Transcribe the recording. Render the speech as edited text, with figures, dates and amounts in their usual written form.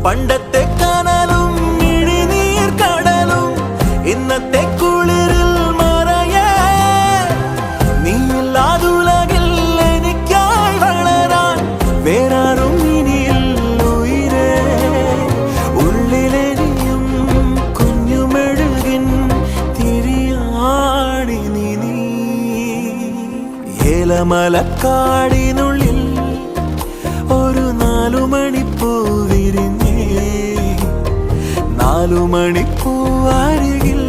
പണ്ടത്തെ കനലും ഇഴിനീർ കടലും ഇന്നത്തെ കുളിരിൽ മറയേ നീയില്ലാതുലകിൽ എനിക്കായി വളരാൻ വേറാരും ഇനിയില്ല ഉയിരേ ഉള്ളിലെരിയും കുഞ്ഞുമെഴുകിൻ തിരിയാണി നീ ഏലമലക്കാടിനുള്ളിൽ ഒരു 4 മണിപ്പൂ വിരിഞ്ഞേ 4 മണിപ്പൂ അരികിൽ